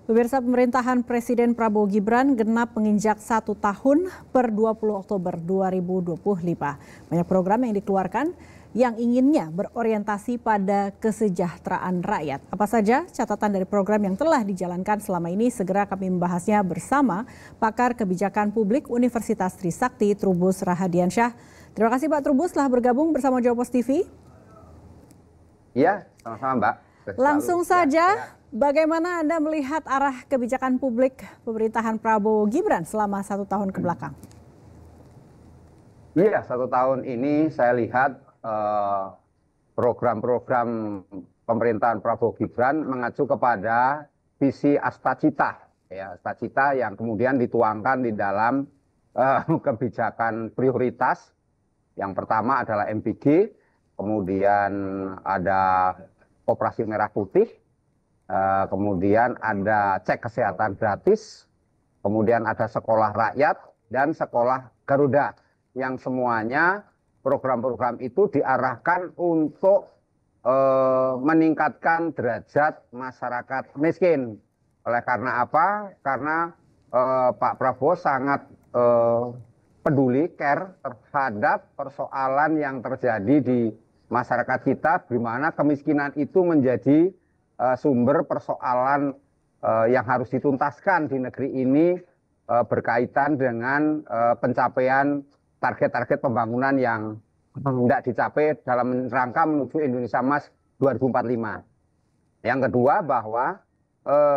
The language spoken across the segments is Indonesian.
Pemirsa, pemerintahan Presiden Prabowo Gibran genap menginjak 1 tahun per 20 Oktober 2025. Banyak program yang dikeluarkan yang inginnya berorientasi pada kesejahteraan rakyat. Apa saja catatan dari program yang telah dijalankan selama ini? Segera kami membahasnya bersama pakar kebijakan publik Universitas Trisakti, Trubus Rahadiansyah. Terima kasih Pak Trubus telah bergabung bersama Jawapos TV. Iya, sama-sama Mbak. Langsung saja, bagaimana Anda melihat arah kebijakan publik pemerintahan Prabowo Gibran selama 1 tahun kebelakang? Iya, 1 tahun ini saya lihat program-program pemerintahan Prabowo Gibran mengacu kepada visi Astacita, ya, Astacita yang kemudian dituangkan di dalam kebijakan prioritas. Yang pertama adalah MPG, kemudian ada Operasi Merah Putih, kemudian ada cek kesehatan gratis, kemudian ada sekolah rakyat dan sekolah Garuda, yang semuanya program-program itu diarahkan untuk meningkatkan derajat masyarakat miskin. Oleh karena apa? Karena Pak Prabowo sangat peduli, care terhadap persoalan yang terjadi di masyarakat kita, di mana kemiskinan itu menjadi sumber persoalan yang harus dituntaskan di negeri ini berkaitan dengan pencapaian target-target pembangunan yang tidak dicapai dalam rangka menuju Indonesia Emas 2045. Yang kedua, bahwa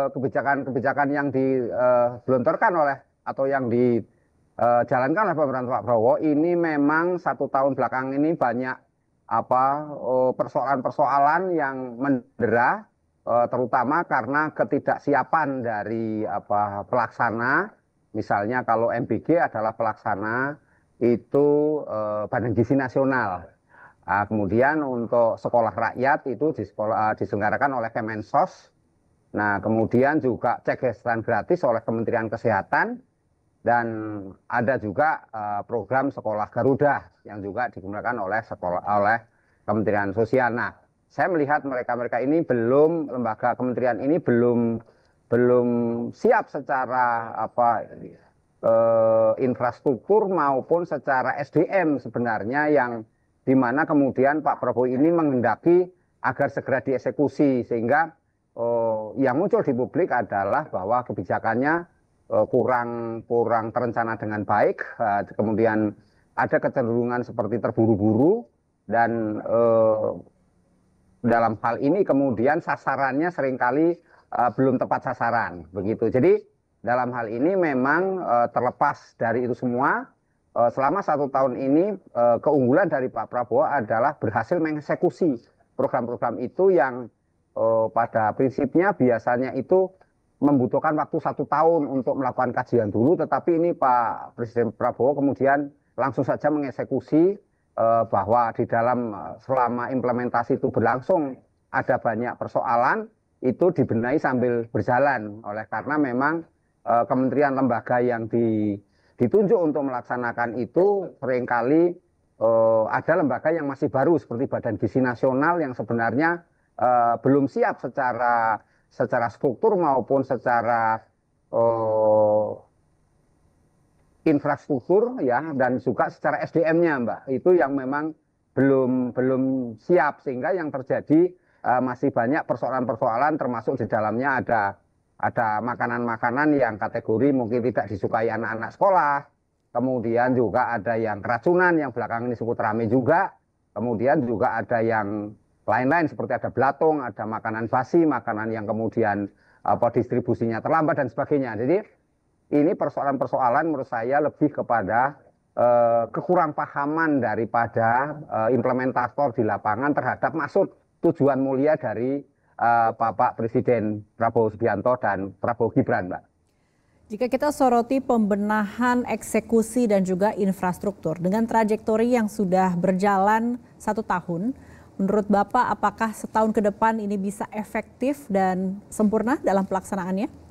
kebijakan-kebijakan yang digelontorkan oleh atau yang dijalankan oleh pemerintahan Pak Prabowo ini memang 1 tahun belakang ini banyak persoalan-persoalan yang mendera, terutama karena ketidaksiapan dari pelaksana. Misalnya kalau MPG adalah pelaksana itu Badan Gizi Nasional. Kemudian untuk sekolah rakyat itu diselenggarakan oleh Kemensos. Nah, kemudian juga cek kesehatan gratis oleh Kementerian Kesehatan. Dan ada juga program sekolah Garuda yang juga digunakan oleh Kementerian Sosial. Nah, saya melihat mereka ini lembaga kementerian ini belum siap secara infrastruktur maupun secara SDM sebenarnya, yang dimana kemudian Pak Prabowo ini menghendaki agar segera dieksekusi, sehingga yang muncul di publik adalah bahwa kebijakannya kurang terencana dengan baik, kemudian ada kecenderungan seperti terburu-buru, dan dalam hal ini kemudian sasarannya seringkali belum tepat sasaran, begitu. Jadi dalam hal ini memang terlepas dari itu semua, selama 1 tahun ini keunggulan dari Pak Prabowo adalah berhasil mengeksekusi program-program itu yang pada prinsipnya biasanya itu membutuhkan waktu 1 tahun untuk melakukan kajian dulu, tetapi ini Pak Presiden Prabowo kemudian langsung saja mengeksekusi, bahwa di dalam selama implementasi itu berlangsung ada banyak persoalan, itu dibenahi sambil berjalan. Oleh karena memang kementerian lembaga yang ditunjuk untuk melaksanakan itu seringkali ada lembaga yang masih baru seperti Badan Gizi Nasional yang sebenarnya belum siap secara struktur maupun secara infrastruktur, ya, dan juga secara SDM-nya, Mbak. Itu yang memang belum siap, sehingga yang terjadi masih banyak persoalan-persoalan, termasuk di dalamnya ada makanan-makanan yang kategori mungkin tidak disukai anak-anak sekolah. Kemudian juga ada yang keracunan yang belakangan ini cukup ramai juga. Kemudian juga ada yang lain-lain seperti ada belatung, ada makanan basi, makanan yang kemudian distribusinya terlambat dan sebagainya. Jadi ini persoalan-persoalan menurut saya lebih kepada kekurangpahaman daripada implementator di lapangan terhadap maksud tujuan mulia dari Bapak Presiden Prabowo Subianto dan Prabowo Gibran, Mbak. Jika kita soroti pembenahan eksekusi dan juga infrastruktur dengan trajektori yang sudah berjalan 1 tahun, menurut Bapak, apakah setahun ke depan ini bisa efektif dan sempurna dalam pelaksanaannya?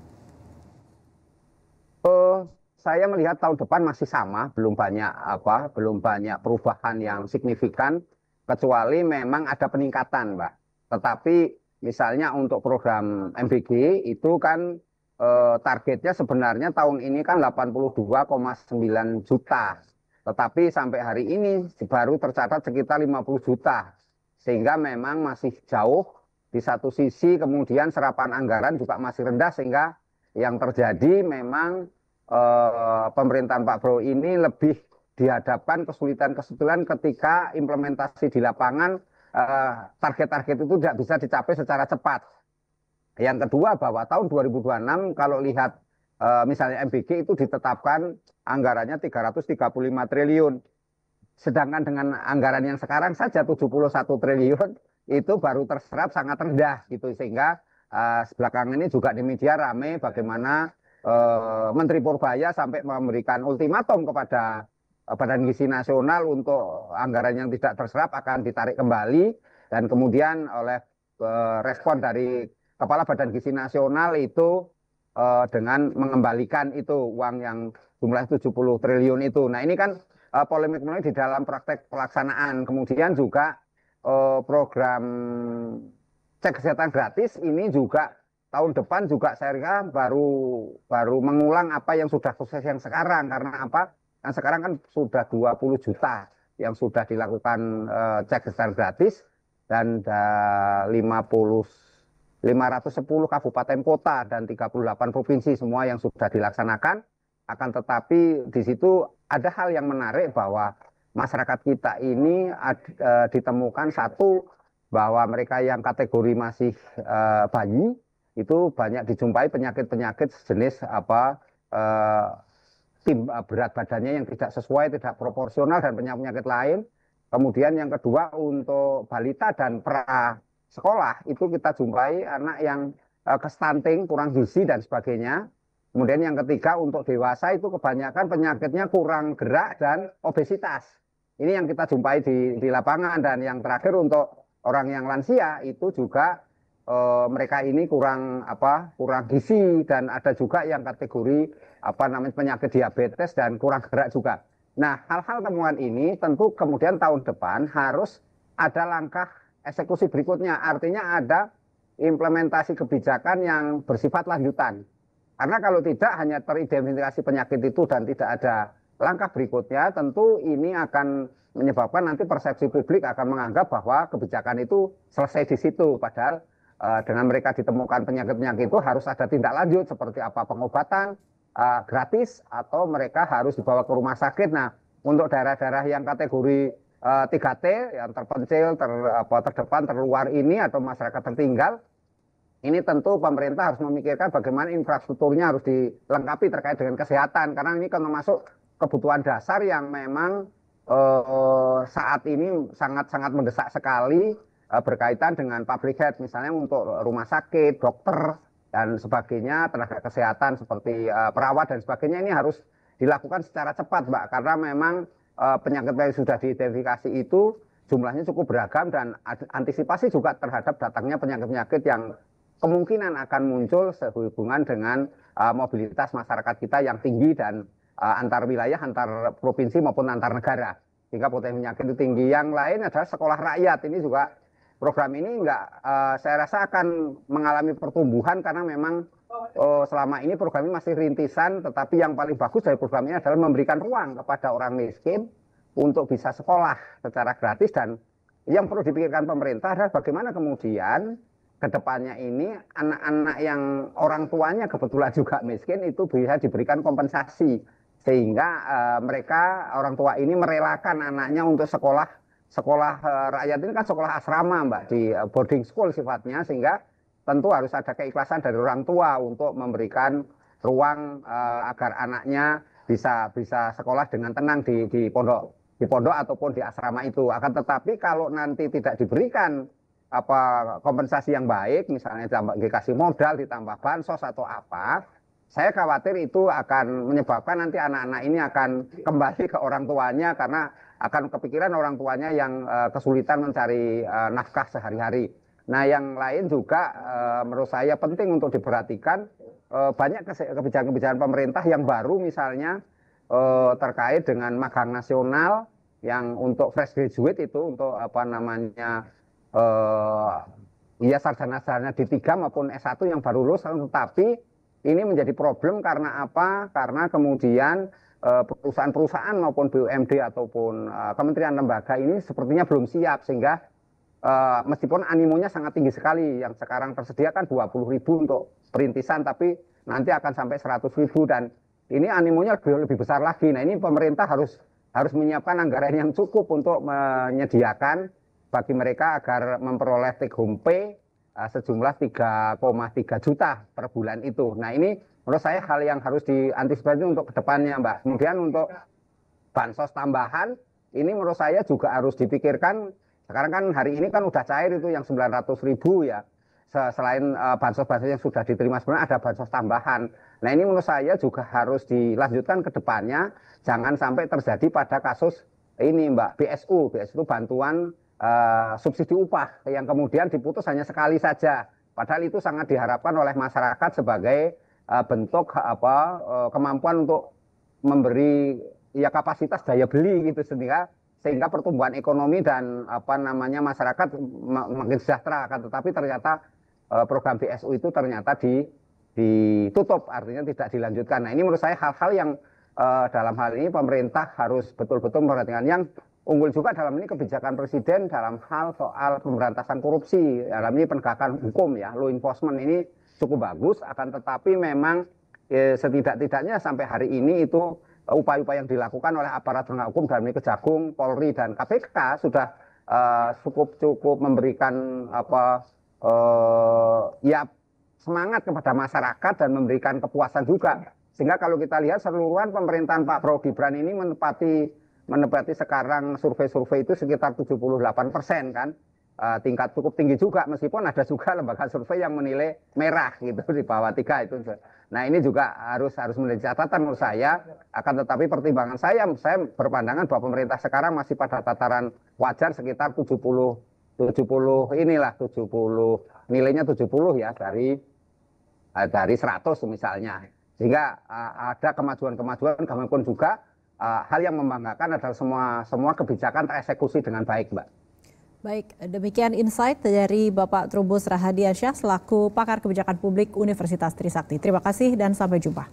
Saya melihat tahun depan masih sama, belum banyak perubahan yang signifikan, kecuali memang ada peningkatan, Mbak. Tetapi misalnya untuk program MBG itu kan targetnya sebenarnya tahun ini kan 82,9 juta. Tetapi sampai hari ini baru tercatat sekitar 50 juta. Sehingga memang masih jauh. Di satu sisi kemudian serapan anggaran juga masih rendah sehingga yang terjadi memang pemerintahan Pak Prabowo ini lebih dihadapkan kesulitan-kesulitan ketika implementasi di lapangan target-target itu tidak bisa dicapai secara cepat. Yang kedua bahwa tahun 2026 kalau lihat misalnya MBG itu ditetapkan anggarannya 335 triliun. Sedangkan dengan anggaran yang sekarang saja 71 triliun itu baru terserap sangat rendah gitu sehingga belakangan ini juga di media rame bagaimana Menteri Purbaya sampai memberikan ultimatum kepada Badan Gizi Nasional untuk anggaran yang tidak terserap akan ditarik kembali dan kemudian oleh respon dari Kepala Badan Gizi Nasional itu dengan mengembalikan itu uang yang jumlah 70 triliun itu. Nah ini kan polemik-polemik di dalam praktek pelaksanaan. Kemudian juga program cek kesehatan gratis ini juga tahun depan juga saya kira baru mengulang apa yang sudah sukses yang sekarang. Karena apa? Yang sekarang kan sudah 20 juta yang sudah dilakukan cek kesehatan gratis dan 510 kabupaten kota dan 38 provinsi semua yang sudah dilaksanakan. Akan tetapi di situ ada hal yang menarik bahwa masyarakat kita ini ditemukan satu bahwa mereka yang kategori masih bayi itu banyak dijumpai penyakit-penyakit sejenis berat badannya yang tidak sesuai, tidak proporsional dan penyakit lain. Kemudian yang kedua untuk balita dan pra sekolah itu kita jumpai anak yang kestunting, kurang gizi dan sebagainya. Kemudian yang ketiga untuk dewasa itu kebanyakan penyakitnya kurang gerak dan obesitas. Ini yang kita jumpai di lapangan. Dan yang terakhir untuk orang yang lansia itu juga mereka ini kurang gizi dan ada juga yang kategori penyakit diabetes dan kurang gerak juga. Nah, hal-hal temuan ini tentu kemudian tahun depan harus ada langkah eksekusi berikutnya. Artinya ada implementasi kebijakan yang bersifat lanjutan. Karena kalau tidak hanya teridentifikasi penyakit itu dan tidak ada langkah berikutnya, tentu ini akan menyebabkan nanti persepsi publik akan menganggap bahwa kebijakan itu selesai di situ. Padahal dengan mereka ditemukan penyakit-penyakit itu harus ada tindak lanjut seperti apa pengobatan gratis atau mereka harus dibawa ke rumah sakit. Nah, untuk daerah-daerah yang kategori 3T yang terpencil, terdepan, terluar ini atau masyarakat tertinggal, ini tentu pemerintah harus memikirkan bagaimana infrastrukturnya harus dilengkapi terkait dengan kesehatan karena ini kan termasuk kebutuhan dasar yang memang saat ini sangat-sangat mendesak sekali berkaitan dengan public health, misalnya untuk rumah sakit, dokter dan sebagainya, tenaga kesehatan seperti perawat dan sebagainya ini harus dilakukan secara cepat, Mbak, karena memang penyakit yang sudah diidentifikasi itu jumlahnya cukup beragam dan antisipasi juga terhadap datangnya penyakit-penyakit yang kemungkinan akan muncul sehubungan dengan mobilitas masyarakat kita yang tinggi dan antar wilayah, antar provinsi maupun antar negara. Sehingga potensi penyakit itu tinggi. Yang lain adalah sekolah rakyat. Ini juga program ini saya rasa akan mengalami pertumbuhan karena memang selama ini program ini masih rintisan, tetapi yang paling bagus dari program ini adalah memberikan ruang kepada orang miskin untuk bisa sekolah secara gratis. Dan yang perlu dipikirkan pemerintah adalah bagaimana kemudian kedepannya ini anak-anak yang orang tuanya kebetulan juga miskin itu bisa diberikan kompensasi sehingga mereka orang tua ini merelakan anaknya untuk sekolah rakyat ini kan sekolah asrama, Mbak, di boarding school sifatnya, sehingga tentu harus ada keikhlasan dari orang tua untuk memberikan ruang agar anaknya bisa sekolah dengan tenang di pondok ataupun di asrama itu. Akan tetapi kalau nanti tidak diberikan kompensasi yang baik, misalnya dikasih modal, ditambah bansos atau apa, saya khawatir itu akan menyebabkan nanti anak-anak ini akan kembali ke orang tuanya karena akan kepikiran orang tuanya yang kesulitan mencari nafkah sehari-hari. Nah, yang lain juga menurut saya penting untuk diperhatikan banyak kebijakan-kebijakan pemerintah yang baru misalnya terkait dengan magang nasional yang untuk fresh graduate itu untuk sarjana-sarjana D3 maupun S1 yang baru lulus, tetapi ini menjadi problem karena apa? Karena kemudian perusahaan-perusahaan maupun BUMD ataupun kementerian lembaga ini sepertinya belum siap, sehingga meskipun animonya sangat tinggi sekali, yang sekarang tersedia kan 20.000 untuk perintisan, tapi nanti akan sampai 100.000 dan ini animonya lebih besar lagi. Nah, ini pemerintah harus menyiapkan anggaran yang cukup untuk menyediakan bagi mereka agar memperoleh take home pay sejumlah 3,3 juta per bulan itu. Nah, ini menurut saya hal yang harus diantisipasi untuk kedepannya, Mbak. Kemudian untuk bansos tambahan, ini menurut saya juga harus dipikirkan. Sekarang kan hari ini kan udah cair itu yang 900.000 ya. Selain bansos-bansos yang sudah diterima sebenarnya ada bansos tambahan. Nah, ini menurut saya juga harus dilanjutkan ke depannya. Jangan sampai terjadi pada kasus ini, Mbak, BSU. BSU itu bantuan subsidi upah yang kemudian diputus hanya sekali saja. Padahal itu sangat diharapkan oleh masyarakat sebagai bentuk kemampuan untuk memberi ya kapasitas daya beli gitu, sehingga pertumbuhan ekonomi dan masyarakat makin sejahtera. Tetapi ternyata program BSU itu ternyata ditutup, artinya tidak dilanjutkan. Nah, ini menurut saya hal-hal yang dalam hal ini pemerintah harus betul-betul memperhatikan. Yang unggul juga dalam ini kebijakan presiden dalam hal soal pemberantasan korupsi. Dalam ini penegakan hukum ya, law enforcement ini cukup bagus, akan tetapi memang setidak-tidaknya sampai hari ini itu upaya-upaya yang dilakukan oleh aparat penegak hukum dalam ini Kejagung, Polri dan KPK sudah cukup memberikan semangat kepada masyarakat dan memberikan kepuasan juga. Sehingga kalau kita lihat seluruhan pemerintahan Pak Prabowo Gibran ini menepati sekarang survei-survei itu sekitar 78% kan. Tingkat cukup tinggi juga, meskipun ada juga lembaga survei yang menilai merah gitu di bawah 3 itu. Nah, ini juga harus menjadi catatan menurut saya. Akan tetapi pertimbangan saya berpandangan bahwa pemerintah sekarang masih pada tataran wajar sekitar 70 inilah 70, nilainya 70 ya dari 100 misalnya. Sehingga ada kemajuan-kemajuan, kemajuan juga hal yang membanggakan adalah semua kebijakan tereksekusi dengan baik, Mbak. Baik, demikian insight dari Bapak Trubus Rahadiansyah selaku pakar kebijakan publik Universitas Trisakti. Terima kasih dan sampai jumpa.